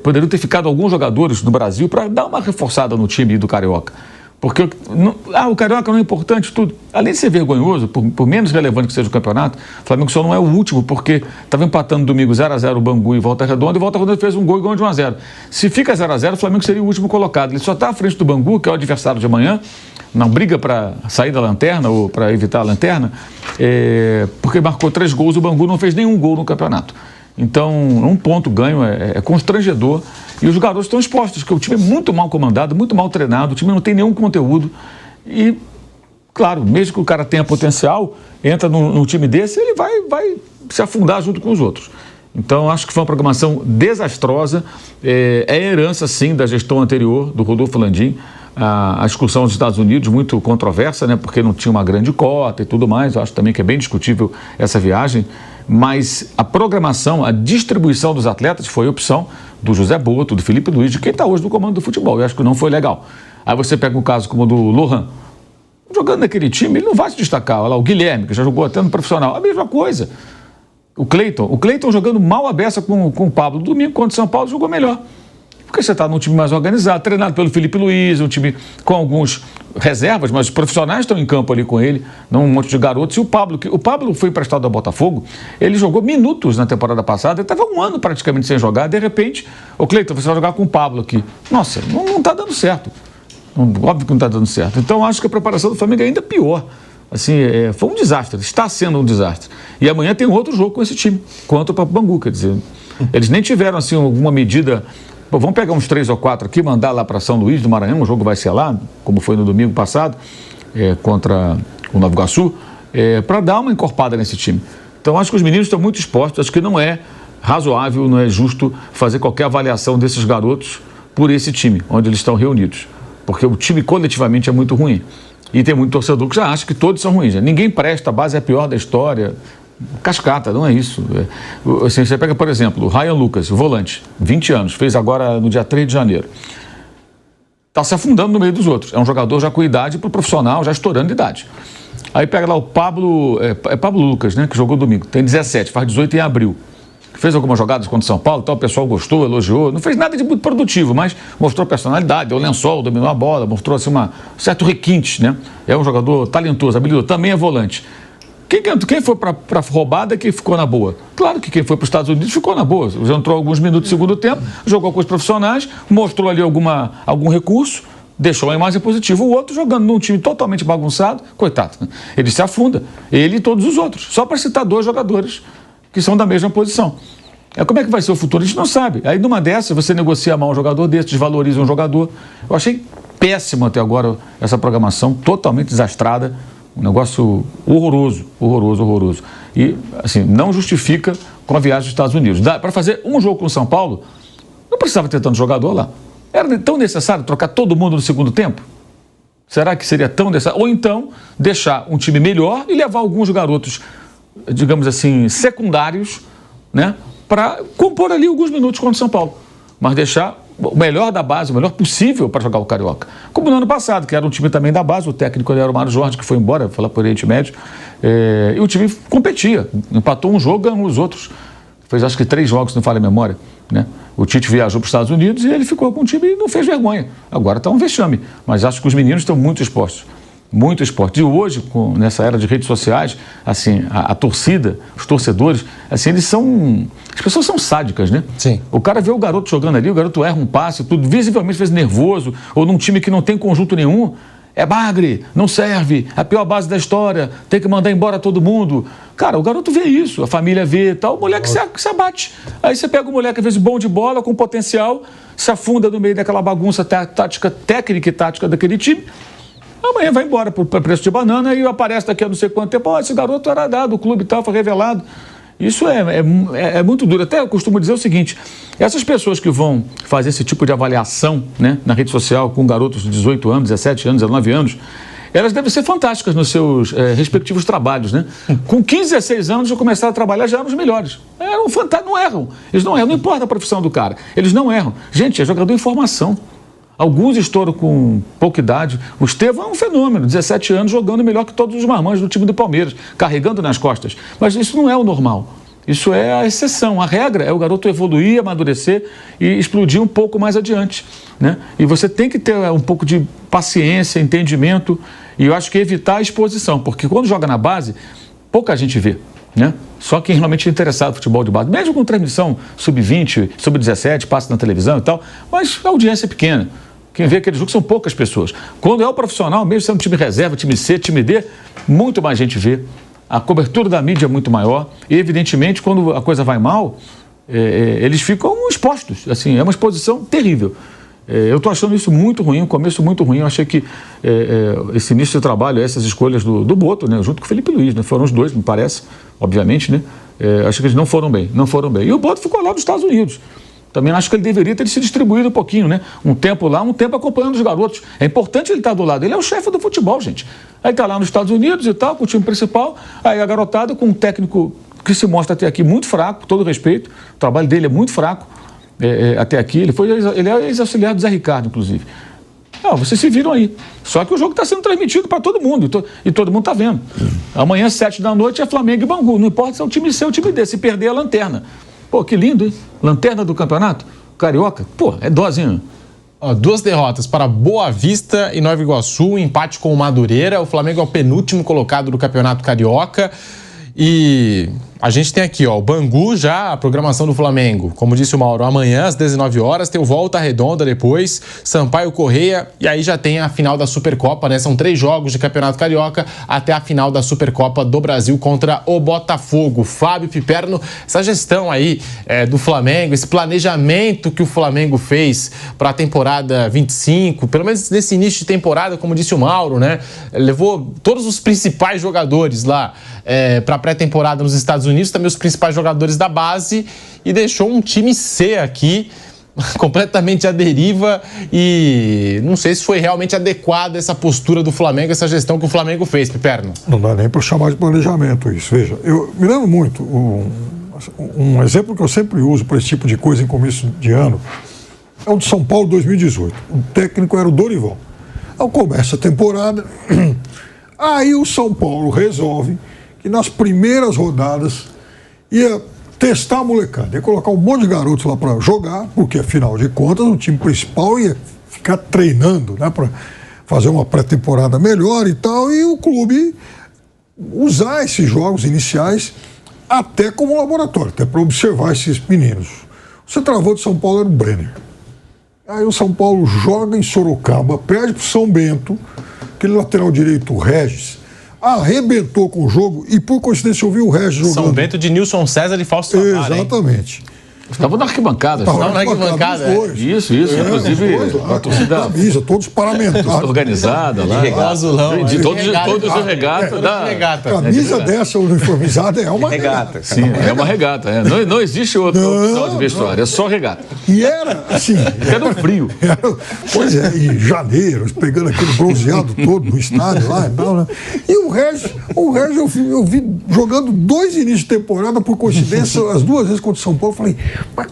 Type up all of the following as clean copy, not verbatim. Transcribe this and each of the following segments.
poderiam ter ficado alguns jogadores no Brasil para dar uma reforçada no time do Carioca. Porque o Carioca não é importante, tudo. Além de ser vergonhoso, por menos relevante que seja o campeonato, o Flamengo só não é o último, porque estava empatando domingo 0x0 o Bangu e Volta Redonda, e Volta Redonda fez um gol e ganhou de 1x0. Se fica 0x0, o Flamengo seria o último colocado. Ele só está à frente do Bangu, que é o adversário de amanhã, não briga para sair da lanterna ou para evitar a lanterna, porque marcou 3 gols, o Bangu não fez nenhum gol no campeonato. Então, um ponto ganho é constrangedor. E os garotos estão expostos, porque o time é muito mal comandado, muito mal treinado, o time não tem nenhum conteúdo. E, claro, mesmo que o cara tenha potencial, entra num time desse, ele vai se afundar junto com os outros. Então, acho que foi uma programação desastrosa. É herança, sim, da gestão anterior, do Rodolfo Landim. A excursão aos Estados Unidos, muito controversa, né, porque não tinha uma grande cota e tudo mais. Eu acho também que é bem discutível essa viagem. Mas a programação, a distribuição dos atletas foi opção do José Boto, do Felipe Luiz, de quem está hoje no comando do futebol. Eu acho que não foi legal. Aí você pega um caso como o do Lohan, jogando naquele time, ele não vai se destacar. Olha lá, o Guilherme, que já jogou até no profissional, a mesma coisa. O Cleiton jogando mal a beça com o Pablo. Domingo, contra o São Paulo, jogou melhor. Porque você está num time mais organizado, treinado pelo Felipe Luiz, um time com alguns reservas, mas os profissionais estão em campo ali com ele, não um monte de garotos. E o Pablo foi emprestado ao Botafogo, ele jogou minutos na temporada passada, ele estava um ano praticamente sem jogar, de repente, ô Cleiton, você vai jogar com o Pablo aqui. Nossa, não está dando certo. Óbvio que não está dando certo. Então, acho que a preparação do Flamengo é ainda pior. Assim, foi um desastre, está sendo um desastre. E amanhã tem um outro jogo com esse time, contra o Papo Bangu, quer dizer, eles nem tiveram, assim, alguma medida. Pô, vamos pegar uns 3 ou 4 aqui, mandar lá para São Luís do Maranhão, o jogo vai ser lá, como foi no domingo passado, contra o Nova Iguaçu, para dar uma encorpada nesse time. Então, acho que os meninos estão muito expostos, acho que não é razoável, não é justo fazer qualquer avaliação desses garotos por esse time, onde eles estão reunidos. Porque o time coletivamente é muito ruim. E tem muito torcedor que já acha que todos são ruins. Ninguém presta, a base é a pior da história. Cascata, não é isso. Assim, você pega, por exemplo, o Ryan Lucas, volante, 20 anos, fez agora no dia 3 de janeiro. Está se afundando no meio dos outros. É um jogador já com idade para o profissional, já estourando de idade. Aí pega lá o Pablo, Pablo Lucas, né, que jogou domingo, tem 17, faz 18 em abril. Fez algumas jogadas contra o São Paulo, o pessoal gostou, elogiou, não fez nada de muito produtivo, mas mostrou personalidade, deu lençol, dominou a bola, mostrou assim, um certo requinte, né? É um jogador talentoso, habilidoso, também é volante. Quem foi para a roubada que ficou na boa? Claro que quem foi para os Estados Unidos ficou na boa. Já entrou alguns minutos no segundo tempo, jogou com os profissionais, mostrou ali algum recurso, deixou uma imagem positiva. O outro jogando num time totalmente bagunçado, coitado, ele se afunda. Ele e todos os outros. Só para citar 2 jogadores que são da mesma posição. Como é que vai ser o futuro? A gente não sabe. Aí numa dessas, você negocia mal um jogador desse, desvaloriza um jogador. Eu achei péssimo até agora essa programação, totalmente desastrada. Um negócio horroroso, horroroso, horroroso. E, assim, não justifica com a viagem dos Estados Unidos. Para fazer um jogo com o São Paulo, não precisava ter tanto jogador lá. Era tão necessário trocar todo mundo no segundo tempo? Será que seria tão necessário? Ou então, deixar um time melhor e levar alguns garotos, digamos assim, secundários, né, para compor ali alguns minutos contra o São Paulo. Mas deixar o melhor da base, o melhor possível para jogar o Carioca. Como no ano passado, que era um time também da base, o técnico era o Mário Jorge, que foi embora, foi lá para o Oriente Médio, e o time competia, empatou um jogo, ganhou os outros. Fez acho que 3 jogos, não falha a memória, né? O Tite viajou para os Estados Unidos e ele ficou com o time e não fez vergonha. Agora está um vexame, mas acho que os meninos estão muito expostos. Muito esporte. E hoje, nessa era de redes sociais, assim, a torcida, os torcedores, assim, as pessoas são sádicas, né? Sim. O cara vê o garoto jogando ali, o garoto erra um passe, tudo, visivelmente fez nervoso, ou num time que não tem conjunto nenhum, é bagre, não serve, a pior base da história, tem que mandar embora todo mundo. Cara, o garoto vê isso, a família vê e tal, o moleque se abate. Aí você pega o moleque, às vezes, bom de bola, com potencial, se afunda no meio daquela bagunça técnica e tática daquele time. Amanhã vai embora para preço de banana e aparece daqui a não sei quanto tempo. Esse garoto era dado, o clube e tal, foi revelado. Isso é muito duro. Até eu costumo dizer o seguinte, essas pessoas que vão fazer esse tipo de avaliação, né, na rede social com garotos de 18 anos, 17 anos, 19 anos, elas devem ser fantásticas nos seus respectivos trabalhos, né? Com 15, 16 anos já começaram a trabalhar, já eram os melhores. Eram fantásticos, não erram. Eles não erram, não importa a profissão do cara. Eles não erram. Gente, é jogador em formação. Alguns estouram com pouca idade. O Estevão é um fenômeno, 17 anos, jogando melhor que todos os marmanjos do time do Palmeiras, carregando nas costas. Mas isso não é o normal. Isso é a exceção. A regra é o garoto evoluir, amadurecer e explodir um pouco mais adiante, né? E você tem que ter um pouco de paciência, entendimento, e eu acho que evitar a exposição, porque quando joga na base, pouca gente vê, né? Só quem realmente é interessado no futebol de base, mesmo com transmissão sub-20, sub-17, passa na televisão e tal, mas a audiência é pequena. Quem vê aquele jogo são poucas pessoas. Quando é o profissional, mesmo sendo time reserva, time C, time D, muito mais gente vê. A cobertura da mídia é muito maior e, evidentemente, quando a coisa vai mal, eles ficam expostos. Assim, é uma exposição terrível. Eu estou achando isso muito ruim, um começo muito ruim. Eu achei que esse início de trabalho, essas escolhas do Boto, né, junto com o Felipe Luiz, né, foram os dois, me parece, obviamente, né, acho que eles não foram bem. E o Boto ficou lá nos Estados Unidos. Também acho que ele deveria ter se distribuído um pouquinho, né? Um tempo lá, um tempo acompanhando os garotos. É importante ele estar do lado. Ele é o chefe do futebol, gente. Aí está lá nos Estados Unidos e tal, com o time principal. Aí a garotada com um técnico que se mostra até aqui muito fraco, com todo respeito. O trabalho dele é muito fraco até aqui. Ele é ex-auxiliar do Zé Ricardo, inclusive. Não, vocês se viram aí. Só que o jogo está sendo transmitido para todo mundo e todo mundo está vendo. Amanhã, 7 da noite, é Flamengo e Bangu. Não importa se é o time C ou o time D. Se perder, é a lanterna. Pô, que lindo, hein? Lanterna do campeonato? Carioca? Pô, é dose, hein? 2 derrotas para Boa Vista e Nova Iguaçu, um empate com o Madureira. O Flamengo é o penúltimo colocado do Campeonato Carioca. E a gente tem aqui, o Bangu já, a programação do Flamengo. Como disse o Mauro, amanhã às 19 horas tem o Volta Redonda depois, Sampaio Correia, e aí já tem a final da Supercopa, né? São 3 jogos de Campeonato Carioca até a final da Supercopa do Brasil contra o Botafogo. Fábio Piperno, essa gestão aí do Flamengo, esse planejamento que o Flamengo fez para a temporada 25, pelo menos nesse início de temporada, como disse o Mauro, né? Levou todos os principais jogadores lá para a pré-temporada nos Estados Unidos, também os principais jogadores da base, e deixou um time C aqui completamente à deriva, e não sei se foi realmente adequada essa postura do Flamengo, essa gestão que o Flamengo fez, Piperno. Não dá nem para chamar de planejamento isso. Veja, eu me lembro muito, um exemplo que eu sempre uso para esse tipo de coisa em começo de ano é o de São Paulo 2018. O técnico era o Dorival. Ao começo a temporada, aí o São Paulo resolve que nas primeiras rodadas ia testar a molecada, ia colocar um monte de garotos lá para jogar, porque afinal de contas o time principal ia ficar treinando, né, para fazer uma pré-temporada melhor e tal, e o clube usar esses jogos iniciais até como laboratório, até para observar esses meninos. O centroavante de São Paulo era o Brenner. Aí o São Paulo joga em Sorocaba, perde para o São Bento, aquele lateral direito, o Regis, arrebentou com o jogo e, por coincidência, eu vi o Regis jogando. São Bento de Nilson César e Fausto Savara. Exatamente. Estavam na arquibancada. Estavam na arquibancada. Isso. Inclusive, a torcida. Camisa, todos paramentados. Organizada lá. De azulão. De todos os regatas. Camisa dessa uniformizada é uma regata. Sim, é uma regata. Não existe outra opção de vestuário, é só regata. E era assim. Era um frio. Pois é, em janeiro, pegando aquele bronzeado todo no estádio lá e tal, né? E o Regis eu vi jogando 2 inícios de temporada, por coincidência, as 2 vezes contra o São Paulo. Eu falei, mas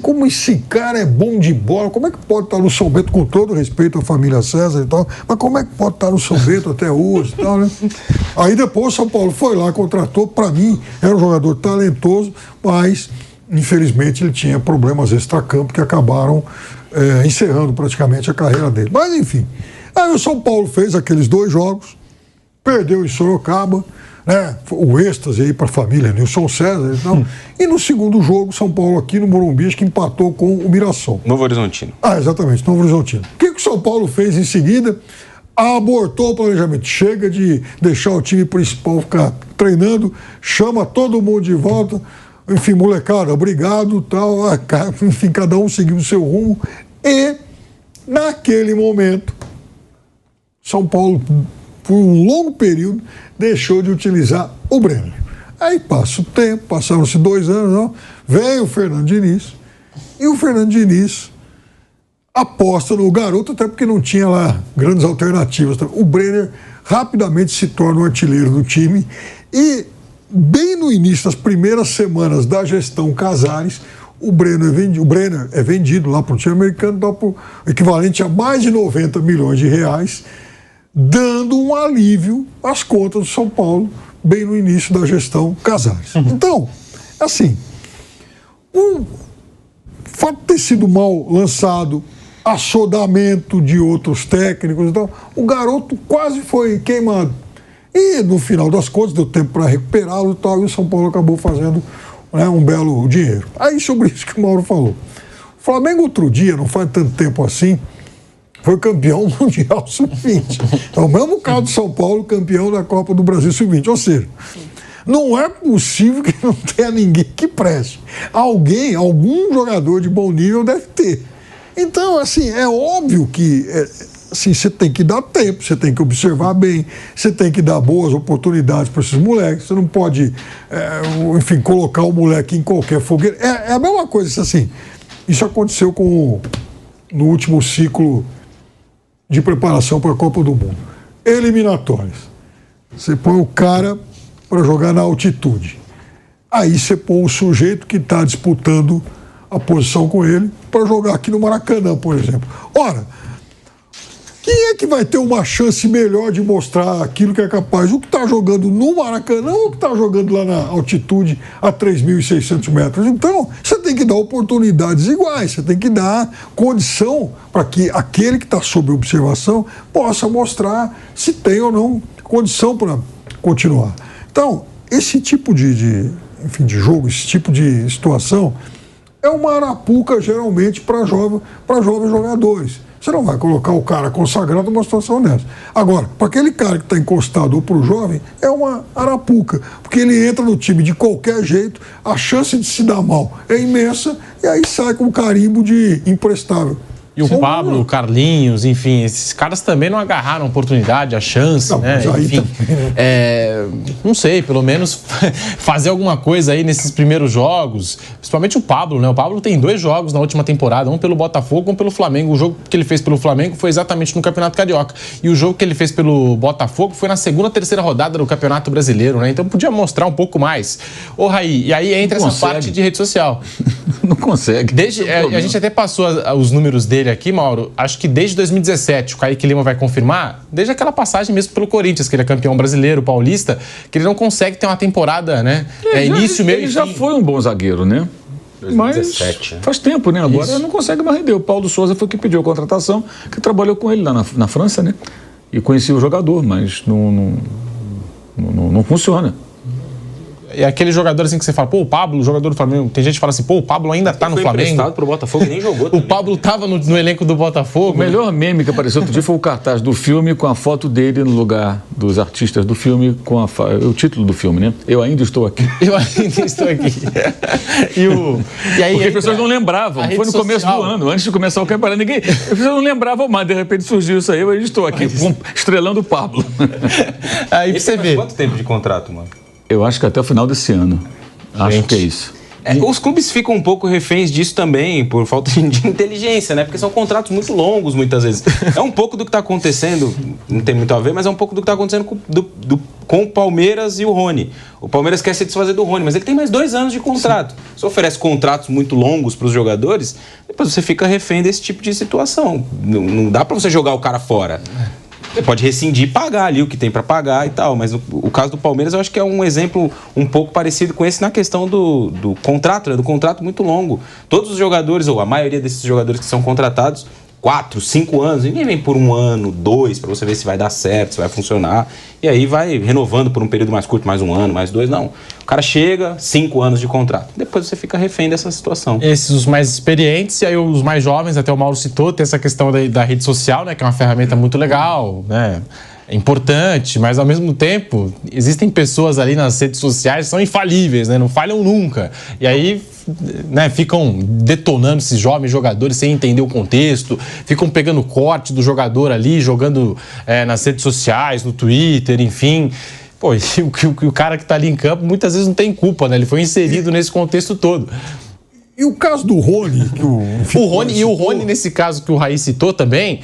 como esse cara é bom de bola, como é que pode estar no São Bento, com todo respeito à família César e tal, mas como é que pode estar no São Bento até hoje e tal, né? Aí depois o São Paulo foi lá, contratou, para mim era um jogador talentoso, mas infelizmente ele tinha problemas extracampo que acabaram encerrando praticamente a carreira dele. Mas enfim, aí o São Paulo fez aqueles 2 jogos, perdeu em Sorocaba, né, o êxtase aí para a família Nilson César e tal. E no segundo jogo, São Paulo aqui no Morumbi, acho que empatou com o Mirassol. Novo Horizontino. Exatamente, Novo Horizontino. O que o São Paulo fez em seguida? Abortou o planejamento. Chega de deixar o time principal ficar treinando, chama todo mundo de volta. Enfim, molecada, obrigado, tal. Enfim, cada um seguiu o seu rumo. E, naquele momento, São Paulo, por um longo período, deixou de utilizar o Brenner. Aí passa o tempo, passaram-se 2 anos, não? Vem o Fernando Diniz, e o Fernando Diniz aposta no garoto, até porque não tinha lá grandes alternativas. O Brenner rapidamente se torna o artilheiro do time, e bem no início das primeiras semanas da gestão Casares, o Brenner é vendido lá para o time americano, dá por equivalente a mais de 90 milhões de reais, dando um alívio às contas do São Paulo, bem no início da gestão Casares. Então, Assim, o fato de ter sido mal lançado, assodamento de outros técnicos, então, o garoto quase foi queimado. E, no final das contas, deu tempo para recuperá-lo e tal, e o São Paulo acabou fazendo, né, um belo dinheiro. Aí, sobre isso que o Mauro falou. O Flamengo, outro dia, não faz tanto tempo assim, foi campeão mundial sub-20. É o mesmo caso do São Paulo, campeão da Copa do Brasil sub-20. Ou seja, não é possível que não tenha ninguém que preste. Algum jogador de bom nível deve ter. Então, assim, é óbvio que assim, você tem que dar tempo, você tem que observar bem, você tem que dar boas oportunidades para esses moleques, você não pode, enfim, colocar o moleque em qualquer fogueira. É a mesma coisa, assim, isso aconteceu no último ciclo de preparação para a Copa do Mundo. Eliminatórias. Você põe o cara para jogar na altitude. Aí você põe o sujeito que está disputando a posição com ele para jogar aqui no Maracanã, por exemplo. Ora, quem é que vai ter uma chance melhor de mostrar aquilo que é capaz? O que está jogando no Maracanã ou o que está jogando lá na altitude a 3.600 metros? Então, você tem que dar oportunidades iguais, você tem que dar condição para que aquele que está sob observação possa mostrar se tem ou não condição para continuar. Então, esse tipo de jogo, esse tipo de situação é uma arapuca, geralmente, para jovens jogadores. Você não vai colocar o cara consagrado numa situação dessa. Agora, para aquele cara que está encostado ou para o jovem, é uma arapuca, porque ele entra no time de qualquer jeito, a chance de se dar mal é imensa, e aí sai com carimbo de imprestável. E o Pablo, o Carlinhos, enfim, esses caras também não agarraram a oportunidade, a chance, não, né? Enfim, não sei, pelo menos fazer alguma coisa aí nesses primeiros jogos, principalmente o Pablo, né? O Pablo tem 2 jogos na última temporada, um pelo Botafogo, um pelo Flamengo. O jogo que ele fez pelo Flamengo foi exatamente no Campeonato Carioca. E o jogo que ele fez pelo Botafogo foi na segunda, terceira rodada do Campeonato Brasileiro, né? Então podia mostrar um pouco mais. Ô, Raí, e aí entra essa parte de rede social. Não consegue. A gente até passou os números dele aqui, Mauro, acho que desde 2017, o Kaique Lima vai confirmar, desde aquela passagem mesmo pelo Corinthians, que ele é campeão brasileiro, paulista, que ele não consegue ter uma temporada, né? Início, meio e fim. Ele já foi um bom zagueiro, né? 2017. Mas faz tempo, né? Agora ele não consegue mais render. O Paulo Souza foi que pediu a contratação, que trabalhou com ele lá na França, né? E conhecia o jogador, mas não funciona. É aquele jogador assim que você fala, pô, o Pablo, o jogador do Flamengo, tem gente que fala assim, pô, o Pablo ainda tá no Flamengo. Foi emprestado pro Botafogo e nem jogou também. O Pablo tava no elenco do Botafogo. O melhor meme que apareceu outro dia foi o cartaz do filme com a foto dele no lugar dos artistas do filme, com o título do filme, né? Eu ainda estou aqui. Eu ainda estou aqui. E aí, porque as pessoas não lembravam, foi no começo do ano, antes de começar o campeonato, as pessoas não lembravam mais, de repente surgiu isso aí, eu ainda estou aqui, estrelando o Pablo. Aí você vê. Quanto tempo de contrato, mano? Eu acho que até o final desse ano. Acho que é isso. Os clubes ficam um pouco reféns disso também, por falta de inteligência, né? Porque são contratos muito longos, muitas vezes. É um pouco do que está acontecendo, não tem muito a ver, mas é um pouco do que está acontecendo com o Palmeiras e o Rony. O Palmeiras quer se desfazer do Rony, mas ele tem mais 2 anos de contrato. Sim. Você oferece contratos muito longos para os jogadores, depois você fica refém desse tipo de situação. Não dá para você jogar o cara fora. Você pode rescindir e pagar ali o que tem para pagar e tal, mas o caso do Palmeiras eu acho que é um exemplo um pouco parecido com esse na questão do contrato, né? Do contrato muito longo. Todos os jogadores, ou a maioria desses jogadores que são contratados, 4, 5 anos, ninguém vem por 1 ano, 2, para você ver se vai dar certo, se vai funcionar, e aí vai renovando por um período mais curto, mais 1 ano, mais 2, não. O cara chega, 5 anos de contrato, depois você fica refém dessa situação. Esses os mais experientes, e aí os mais jovens, até o Mauro citou, tem essa questão da rede social, né, que é uma ferramenta muito legal, né, é importante, mas ao mesmo tempo existem pessoas ali nas redes sociais que são infalíveis, né, não falham nunca, e aí, né, ficam detonando esses jovens jogadores sem entender o contexto, ficam pegando corte do jogador ali, jogando nas redes sociais, no Twitter, enfim. Pô, e o cara que tá ali em campo muitas vezes não tem culpa, né? Ele foi inserido nesse contexto todo. E o caso do Rony? O Rony, nesse caso que o Raí citou também,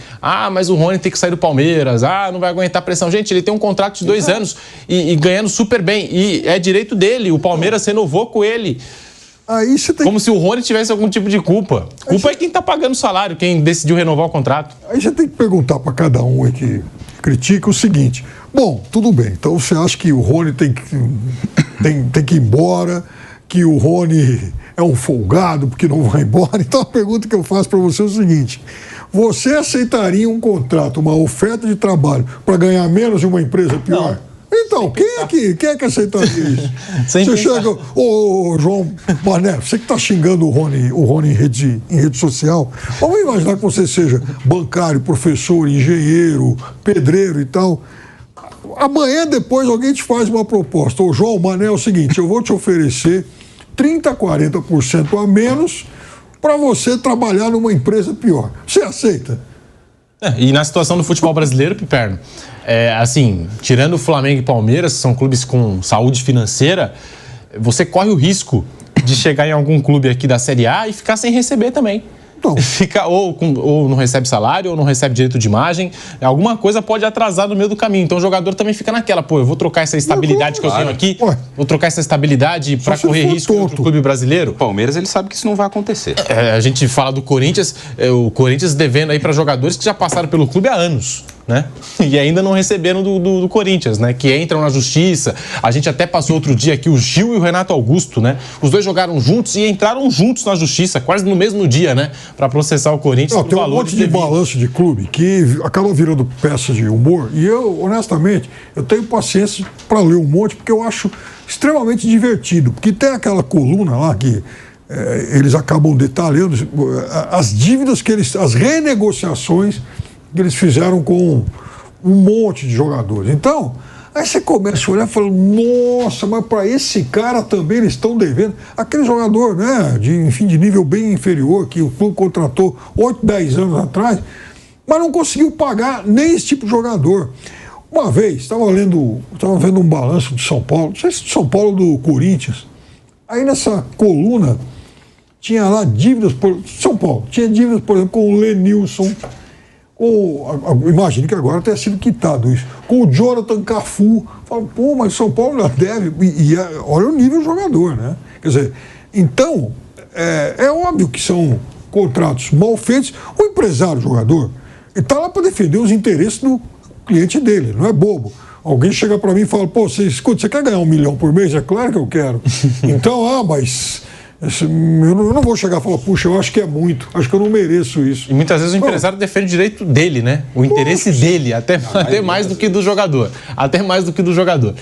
mas o Rony tem que sair do Palmeiras, não vai aguentar pressão. Gente, ele tem um contrato de 2 anos e ganhando super bem, e é direito dele, o Palmeiras renovou com ele. Aí você tem... Como se o Rony tivesse algum tipo de culpa. Culpa é quem está pagando o salário, quem decidiu renovar o contrato. Aí você tem que perguntar para cada um aí que critica o seguinte: bom, tudo bem, então você acha que o Rony tem que ir embora que o Rony é um folgado porque não vai embora. Então a pergunta que eu faço para você é o seguinte: você aceitaria um contrato, uma oferta de trabalho para ganhar menos de uma empresa pior? Não. Então, quem é que aceitaria isso? Sem você pensar. chega, ô João Mané, você que está xingando o Rony em rede social, vamos imaginar que você seja bancário, professor, engenheiro, pedreiro e tal. Amanhã depois alguém te faz uma proposta. Ô João Mané, é o seguinte, eu vou te oferecer 30%, 40% a menos para você trabalhar numa empresa pior. Você aceita? E na situação do futebol brasileiro, Piperno, assim, tirando o Flamengo e Palmeiras, que são clubes com saúde financeira, você corre o risco de chegar em algum clube aqui da Série A e ficar sem receber também. Então. Fica ou não recebe salário, ou não recebe direito de imagem. Alguma coisa pode atrasar no meio do caminho. Então o jogador também fica naquela, pô, eu vou trocar essa estabilidade que eu tenho aqui, vou trocar essa estabilidade para correr risco contra o clube brasileiro. O Palmeiras, ele sabe que isso não vai acontecer. A gente fala do Corinthians, o Corinthians devendo aí para jogadores que já passaram pelo clube há anos, né? E ainda não receberam do Corinthians, né? Que entram na justiça. A gente até passou outro dia aqui o Gil e o Renato Augusto, né? Os dois jogaram juntos e entraram juntos na justiça, quase no mesmo dia, né? Para processar o Corinthians. Tem um monte de balanço de clube que acaba virando peça de humor. E eu, honestamente, eu tenho paciência para ler um monte, porque eu acho extremamente divertido. Porque tem aquela coluna lá que eles acabam detalhando as dívidas que as renegociações que eles fizeram com um monte de jogadores. Então, aí você começa a olhar e fala, nossa, mas para esse cara também eles estão devendo. Aquele jogador, né, de nível bem inferior, que o clube contratou 8, 10 anos atrás, mas não conseguiu pagar nem esse tipo de jogador. Uma vez, estava vendo um balanço de São Paulo, não sei se de São Paulo do Corinthians. Aí nessa coluna tinha lá dívidas por São Paulo, tinha dívidas, por exemplo, com o Lenilson, imagine que agora tenha sido quitado isso, com o Jonathan Cafu. Fala, pô, mas São Paulo já deve, olha o nível do jogador, né? Quer dizer, então é óbvio que são contratos mal feitos. O empresário, o jogador, ele está lá para defender os interesses do cliente dele, não é bobo. Alguém chega para mim e fala, pô, você quer ganhar 1 milhão por mês? É claro que eu quero. Então, mas eu não vou chegar e falar, puxa, eu acho que é muito, acho que eu não mereço isso. E muitas vezes o empresário defende o direito dele, né? O interesse dele, até mais do que do jogador. Até mais do que do jogador.